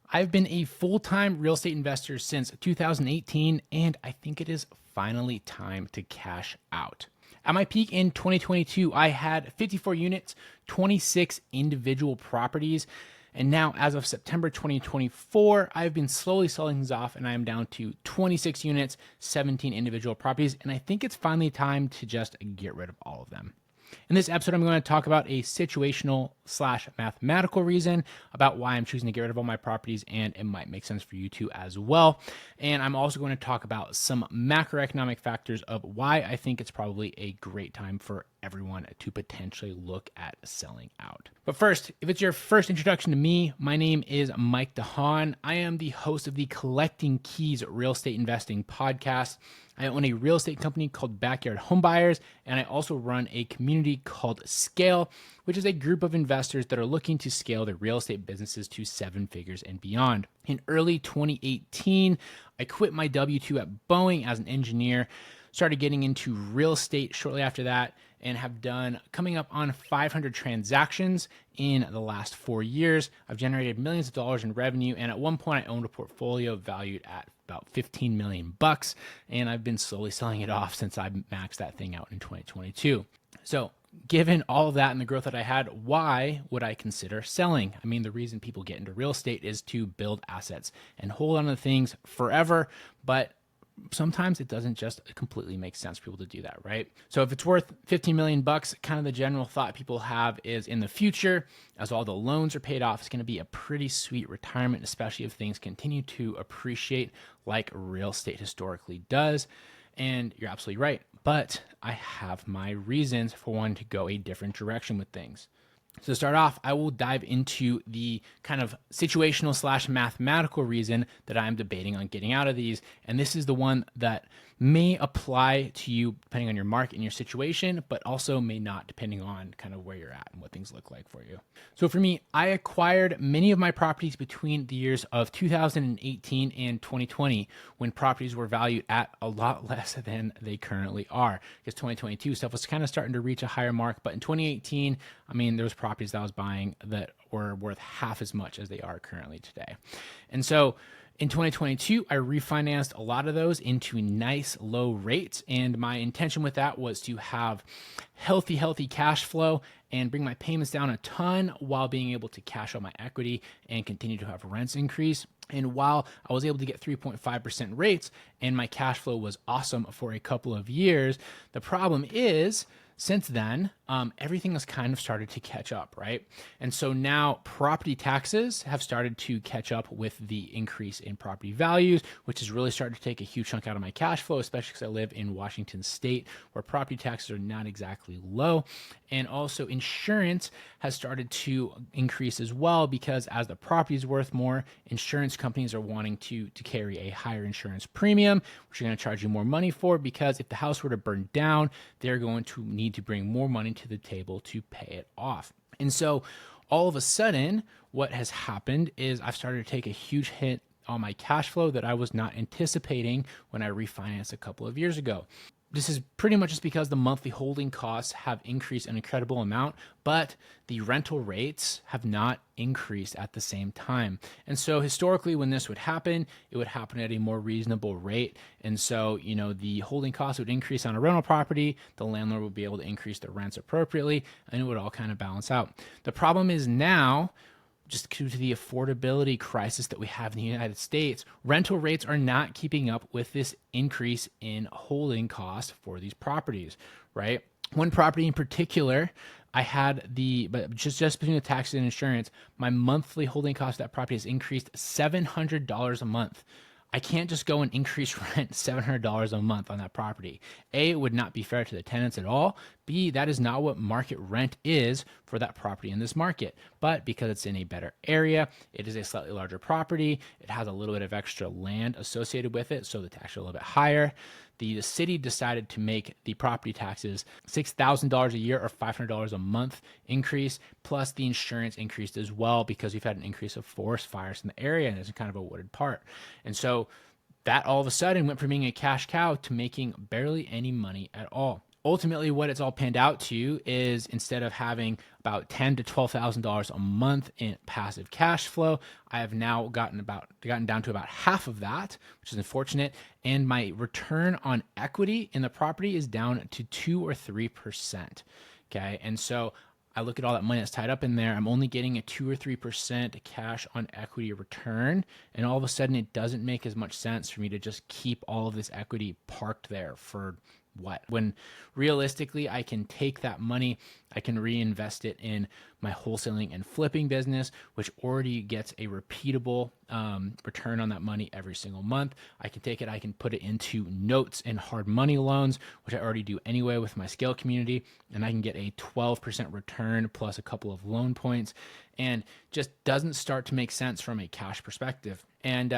I've been a full-time real estate investor since 2018, and I think it is finally time to cash out. At my peak in 2022, I had 54 units, 26 individual properties, and now as of September 2024, I've been slowly selling these off and I am down to 26 units, 17 individual properties, and I think it's finally time to just get rid of all of them. In this episode, I'm going to talk about a situational slash mathematical reason about why I'm choosing to get rid of all my properties, and it might make sense for you too as well. And I'm also going to talk about some macroeconomic factors of why I think it's probably a great time for everyone to potentially look at selling out. But first, if it's your first introduction to me, my name is Mike DeHaan. I am the host of the Collecting Keys Real Estate Investing podcast. I own a real estate company called Backyard Homebuyers, and I also run a community called Scale, which is a group of investors that are looking to scale their real estate businesses to 7 figures and beyond. In early 2018, I quit my W-2 at Boeing as an engineer, started getting into real estate shortly after that, and have done coming up on 500 transactions in the last 4 years. I've generated millions of dollars in revenue, and at one point I owned a portfolio valued at about 15 million bucks, and I've been slowly selling it off since I maxed that thing out in 2022. So given all of that and the growth that I had, why would I consider selling? I mean, the reason people get into real estate is to build assets and hold on to things forever, but sometimes it doesn't just completely make sense for people to do that, right? So if it's worth 15 million bucks, kind of the general thought people have is in the future, as all the loans are paid off, it's going to be a pretty sweet retirement, especially if things continue to appreciate like real estate historically does. And you're absolutely right. But I have my reasons for wanting to go a different direction with things. So to start off, I will dive into the kind of situational slash mathematical reason that I'm debating on getting out of these. And this is the one that may apply to you depending on your market and your situation, but also may not depending on kind of where you're at and what things look like for you. So for me, I acquired many of my properties between the years of 2018 and 2020 when properties were valued at a lot less than they currently are. Because 2022 stuff was kind of starting to reach a higher mark, but in 2018, I mean, there was properties that I was buying that were worth half as much as they are currently today. And so in 2022, I refinanced a lot of those into nice low rates. And my intention with that was to have healthy cash flow and bring my payments down a ton while being able to cash out my equity and continue to have rents increase. And while I was able to get 3.5% rates and my cash flow was awesome for a couple of years, the problem is, since then, everything has kind of started to catch up, right? And so now property taxes have started to catch up with the increase in property values, which has really started to take a huge chunk out of my cash flow, especially because I live in Washington State, where property taxes are not exactly low. And also insurance has started to increase as well, because as the property is worth more, insurance companies are wanting to carry a higher insurance premium, which are going to charge you more money for, because if the house were to burn down, they're going to need to bring more money to the table to pay it off. And so all of a sudden, what has happened is I've started to take a huge hit on my cash flow that I was not anticipating when I refinanced a couple of years ago. This is pretty much just because the monthly holding costs have increased an incredible amount, but the rental rates have not increased at the same time. And so historically, when this would happen, it would happen at a more reasonable rate. And so, the holding costs would increase on a rental property, the landlord would be able to increase the rents appropriately, and it would all kind of balance out. The problem is now, just due to the affordability crisis that we have in the United States, rental rates are not keeping up with this increase in holding costs for these properties, right? One property in particular, I had but just between the taxes and insurance, my monthly holding cost of that property has increased $700 a month. I can't just go and increase rent $700 a month on that property. A, it would not be fair to the tenants at all. B, that is not what market rent is for that property in this market. But because it's in a better area, it is a slightly larger property. It has a little bit of extra land associated with it, so the tax are a little bit higher. The city decided to make the property taxes $6,000 a year or $500 a month increase, plus the insurance increased as well because we've had an increase of forest fires in the area and it's kind of a wooded part. And so that all of a sudden went from being a cash cow to making barely any money at all. ultimately what it's all panned out to is instead of having about $10,000 to $12,000 a month in passive cash flow, I have now gotten down to about half of that, which is unfortunate. And my return on equity in the property is down to 2 or 3%. Okay. And so I look at all that money that's tied up in there. I'm only getting a 2 or 3% cash on equity return. And all of a sudden, it doesn't make as much sense for me to just keep all of this equity parked there for what? When realistically, I can take that money, I can reinvest it in my wholesaling and flipping business, which already gets a repeatable return on that money every single month. I can take it, I can put it into notes and hard money loans, which I already do anyway with my scale community, and I can get a 12% return plus a couple of loan points, and just doesn't start to make sense from a cash perspective. And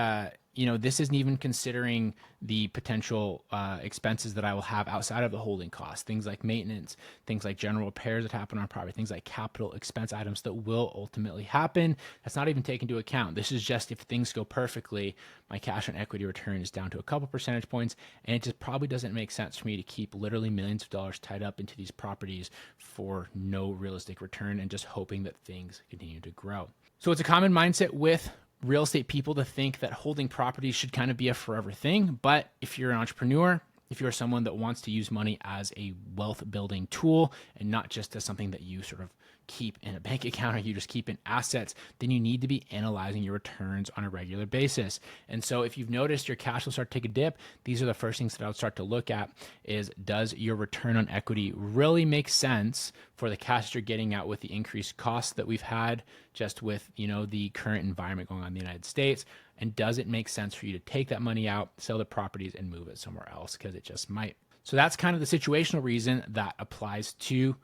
this isn't even considering the potential expenses that I will have outside of the holding costs, things like maintenance, things like general repairs that happen on property, things like capital expense items that will ultimately happen. That's not even taken into account. This is just if things go perfectly, my cash on equity return is down to a couple percentage points, and it just probably doesn't make sense for me to keep literally millions of dollars tied up into these properties for no realistic return and just hoping that things continue to grow. So it's a common mindset with real estate people to think that holding properties should kind of be a forever thing. But if you're an entrepreneur, if you're someone that wants to use money as a wealth building tool and not just as something that you sort of keep in a bank account or you just keep in assets, then you need to be analyzing your returns on a regular basis. And so if you've noticed your cash will start to take a dip, these are the first things that I would start to look at is, does your return on equity really make sense for the cash you're getting out with the increased costs that we've had just with, the current environment going on in the United States? And does it make sense for you to take that money out, sell the properties, and move it somewhere else? Because it just might. So that's kind of the situational reason that applies to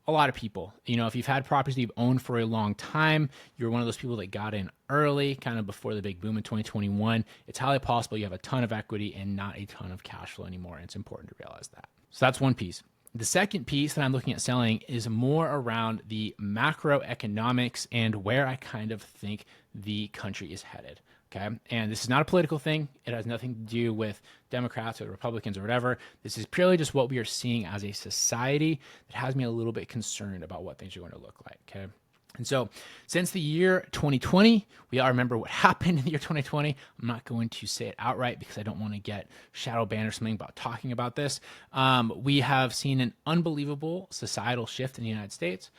a lot of people. If you've had properties that you've owned for a long time, you're one of those people that got in early, kind of before the big boom in 2021, it's highly possible you have a ton of equity and not a ton of cash flow anymore. And it's important to realize that. So that's one piece. The second piece that I'm looking at selling is more around the macroeconomics and where I kind of think the country is headed. Okay. And this is not a political thing. It has nothing to do with Democrats or Republicans or whatever. This is purely just what we are seeing as a society that has me a little bit concerned about what things are going to look like. Okay. And so since the year 2020, we all remember what happened in the year 2020. I'm not going to say it outright because I don't want to get shadow banned or something about talking about this. We have seen an unbelievable societal shift in the United States.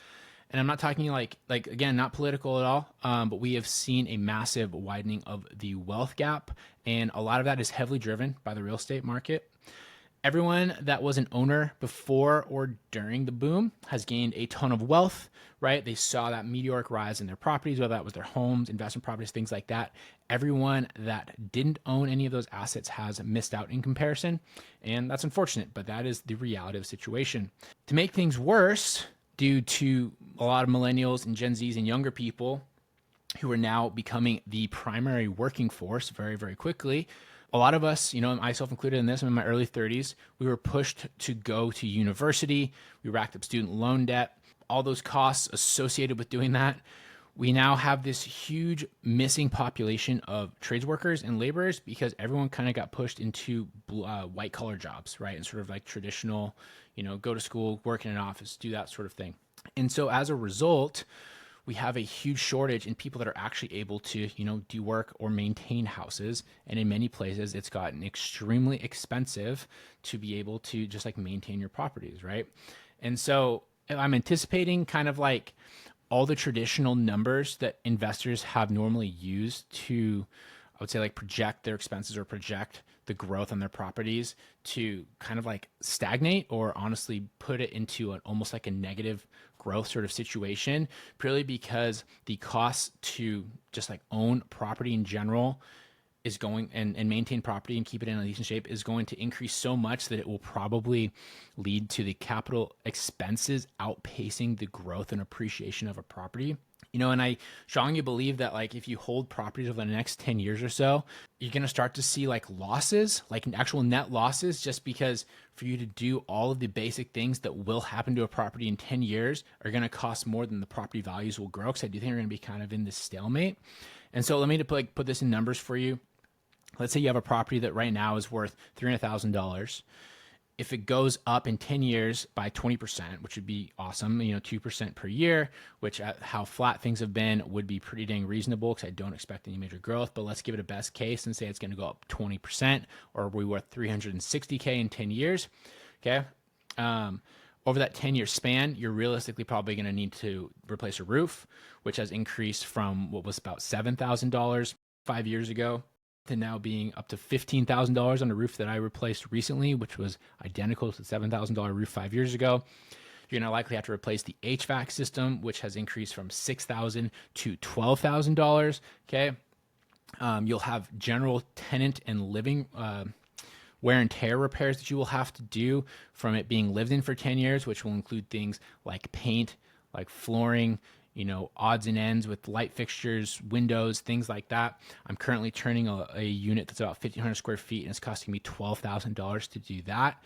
And I'm not talking like again, not political at all, but we have seen a massive widening of the wealth gap. And a lot of that is heavily driven by the real estate market. Everyone that was an owner before or during the boom has gained a ton of wealth, right? They saw that meteoric rise in their properties, whether that was their homes, investment properties, things like that. Everyone that didn't own any of those assets has missed out in comparison. And that's unfortunate, but that is the reality of the situation. To make things worse, due to a lot of millennials and Gen Zs and younger people who are now becoming the primary working force very, very quickly. A lot of us, myself included in this, I'm in my early 30s, we were pushed to go to university. We racked up student loan debt, all those costs associated with doing that. We now have this huge missing population of trades workers and laborers because everyone kind of got pushed into white collar jobs, right? And sort of like traditional, go to school, work in an office, do that sort of thing. And so as a result, we have a huge shortage in people that are actually able to, do work or maintain houses. And in many places, it's gotten extremely expensive to be able to just like maintain your properties, right? And so I'm anticipating kind of like all the traditional numbers that investors have normally used to, I would say, like project their expenses or project the growth on their properties to kind of like stagnate or honestly put it into an almost like a negative growth sort of situation, purely because the cost to just like own property in general is going and maintain property and keep it in a decent shape is going to increase so much that it will probably lead to the capital expenses outpacing the growth and appreciation of a property. And I strongly believe that like if you hold properties over the next 10 years or so, you're going to start to see like losses, like actual net losses, just because for you to do all of the basic things that will happen to a property in 10 years are going to cost more than the property values will grow. Because I do think we're going to be kind of in this stalemate. And so let me put this in numbers for you. Let's say you have a property that right now is worth $300,000. if it goes up in 10 years by 20%, which would be awesome, 2% per year, which at how flat things have been would be pretty dang reasonable because I don't expect any major growth. But let's give it a best case and say it's going to go up 20%, or we were 360K in 10 years. Okay. Over that 10-year span, you're realistically probably going to need to replace a roof, which has increased from what was about $7,000 5 years ago to now being up to $15,000 on a roof that I replaced recently, which was identical to the $7,000 roof 5 years ago. You're going to likely have to replace the HVAC system, which has increased from $6,000 to $12,000. Okay. You'll have general tenant and living wear and tear repairs that you will have to do from it being lived in for 10 years, which will include things like paint, like flooring, odds and ends with light fixtures, windows, things like that. I'm currently turning a unit that's about 1,500 square feet, and it's costing me $12,000 to do that.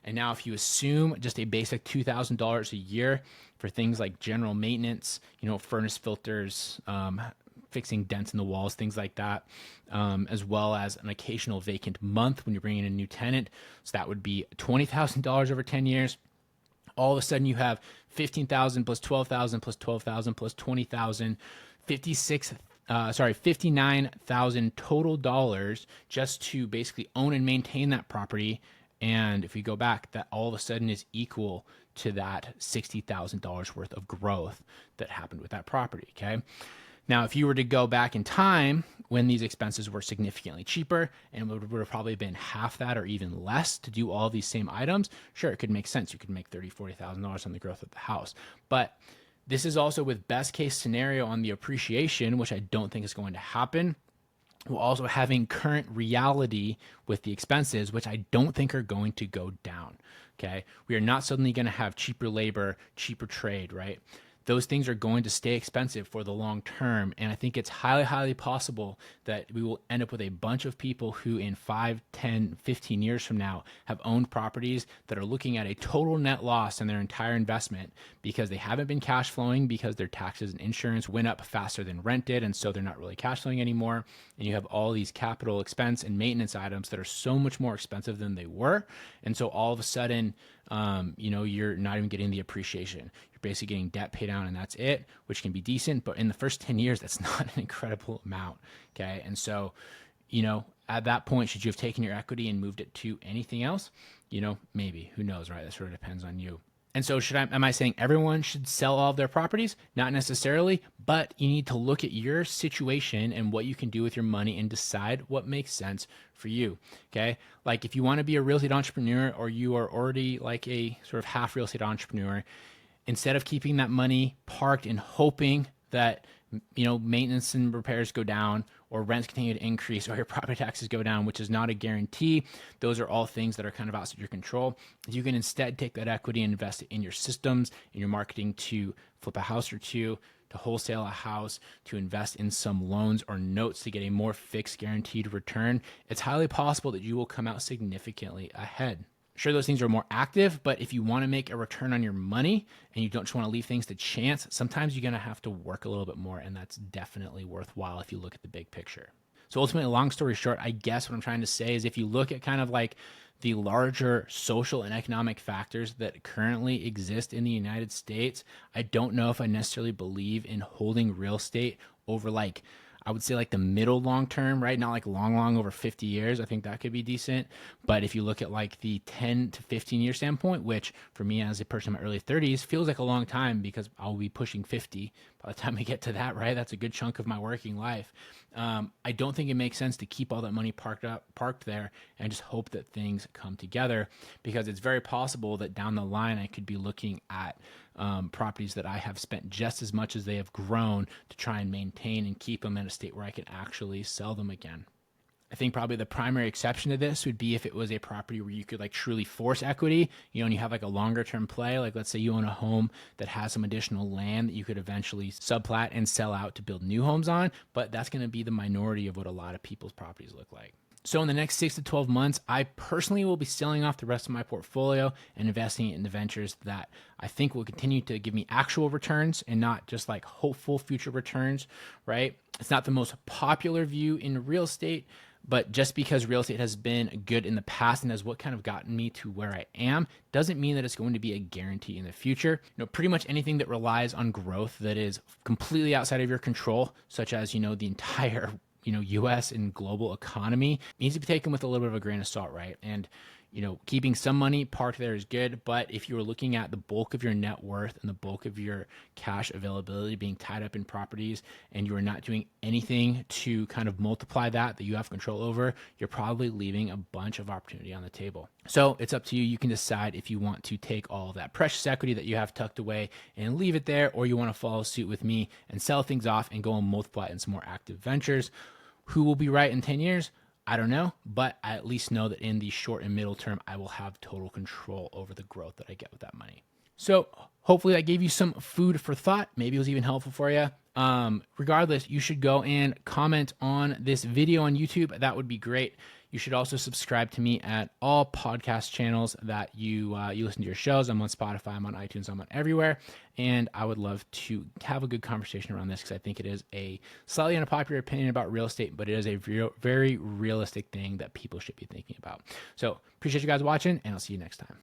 And now if you assume just a basic $2,000 a year for things like general maintenance, furnace filters, fixing dents in the walls, things like that, as well as an occasional vacant month when you're bringing in a new tenant. So that would be $20,000 over 10 years. All of a sudden you have $15,000 plus $12,000 plus $12,000 plus $20,000, $59,000 total dollars just to basically own and maintain that property. And if we go back, that all of a sudden is equal to that $60,000 worth of growth that happened with that property. Okay. Now, if you were to go back in time when these expenses were significantly cheaper and would have probably been half that or even less to do all these same items, sure, it could make sense. You could make $30,000, $40,000 on the growth of the house. But this is also with best case scenario on the appreciation, which I don't think is going to happen. We're also having current reality with the expenses, which I don't think are going to go down. Okay. We are not suddenly going to have cheaper labor, cheaper trade, right? Those things are going to stay expensive for the long term. And I think it's highly, highly possible that we will end up with a bunch of people who in 5, 10, 15 years from now have owned properties that are looking at a total net loss in their entire investment because they haven't been cash flowing because their taxes and insurance went up faster than rent did. And so they're not really cash flowing anymore. And you have all these capital expense and maintenance items that are so much more expensive than they were. And so all of a sudden, you're not even getting the appreciation. You're basically getting debt pay down and that's it, which can be decent. But in the first 10 years, that's not an incredible amount. Okay. And so, at that point, should you have taken your equity and moved it to anything else? Maybe, who knows, right? That sort of depends on you. And so am I saying everyone should sell all of their properties? Not necessarily, but you need to look at your situation and what you can do with your money and decide what makes sense for you. Okay. Like if you want to be a real estate entrepreneur or you are already like a sort of half real estate entrepreneur, instead of keeping that money parked and hoping that, maintenance and repairs go down or rents continue to increase or your property taxes go down, which is not a guarantee. Those are all things that are kind of outside your control. You can instead take that equity and invest it in your systems, in your marketing to flip a house or two, to wholesale a house, to invest in some loans or notes to get a more fixed guaranteed return. It's highly possible that you will come out significantly ahead. Sure, those things are more active, but if you want to make a return on your money and you don't just want to leave things to chance, sometimes you're going to have to work a little bit more, and that's definitely worthwhile if you look at the big picture. So ultimately, long story short, I guess what I'm trying to say is if you look at kind of like the larger social and economic factors that currently exist in the United States, I don't know if I necessarily believe in holding real estate over I would say the middle long term, right? Not long over 50 years. I think that could be decent. But if you look at the 10 to 15 year standpoint, which for me as a person in my early 30s feels like a long time because I'll be pushing 50 by the time we get to that, right? That's a good chunk of my working life. I don't think it makes sense to keep all that money parked there and just hope that things come together, because it's very possible that down the line I could be looking at properties that I have spent just as much as they have grown to try and maintain and keep them in a state where I can actually sell them again. I think probably the primary exception to this would be if it was a property where you could truly force equity, and you have a longer term play. Let's say you own a home that has some additional land that you could eventually subplat and sell out to build new homes on, but that's going to be the minority of what a lot of people's properties look like. So in the next 6 to 12 months, I personally will be selling off the rest of my portfolio and investing in the ventures that I think will continue to give me actual returns and not just hopeful future returns, right? It's not the most popular view in real estate, But just because real estate has been good in the past and has what kind of gotten me to where I am, doesn't mean that it's going to be a guarantee in the future. Pretty much anything that relies on growth that is completely outside of your control, such as, the entire US and global economy, needs to be taken with a little bit of a grain of salt, right? And keeping some money parked there is good, but if you were looking at the bulk of your net worth and the bulk of your cash availability being tied up in properties, and you are not doing anything to kind of multiply that you have control over, you're probably leaving a bunch of opportunity on the table. So it's up to you. You can decide if you want to take all of that precious equity that you have tucked away and leave it there, or you want to follow suit with me and sell things off and go and multiply it in some more active ventures. Who will be right in 10 years? I don't know, but I at least know that in the short and middle term, I will have total control over the growth that I get with that money. So hopefully that gave you some food for thought. Maybe it was even helpful for you. Regardless, you should go and comment on this video on YouTube. That would be great. You should also subscribe to me at all podcast channels that you listen to your shows. I'm on Spotify, I'm on iTunes, I'm on everywhere. And I would love to have a good conversation around this because I think it is a slightly unpopular opinion about real estate, but it is a very realistic thing that people should be thinking about. So appreciate you guys watching, and I'll see you next time.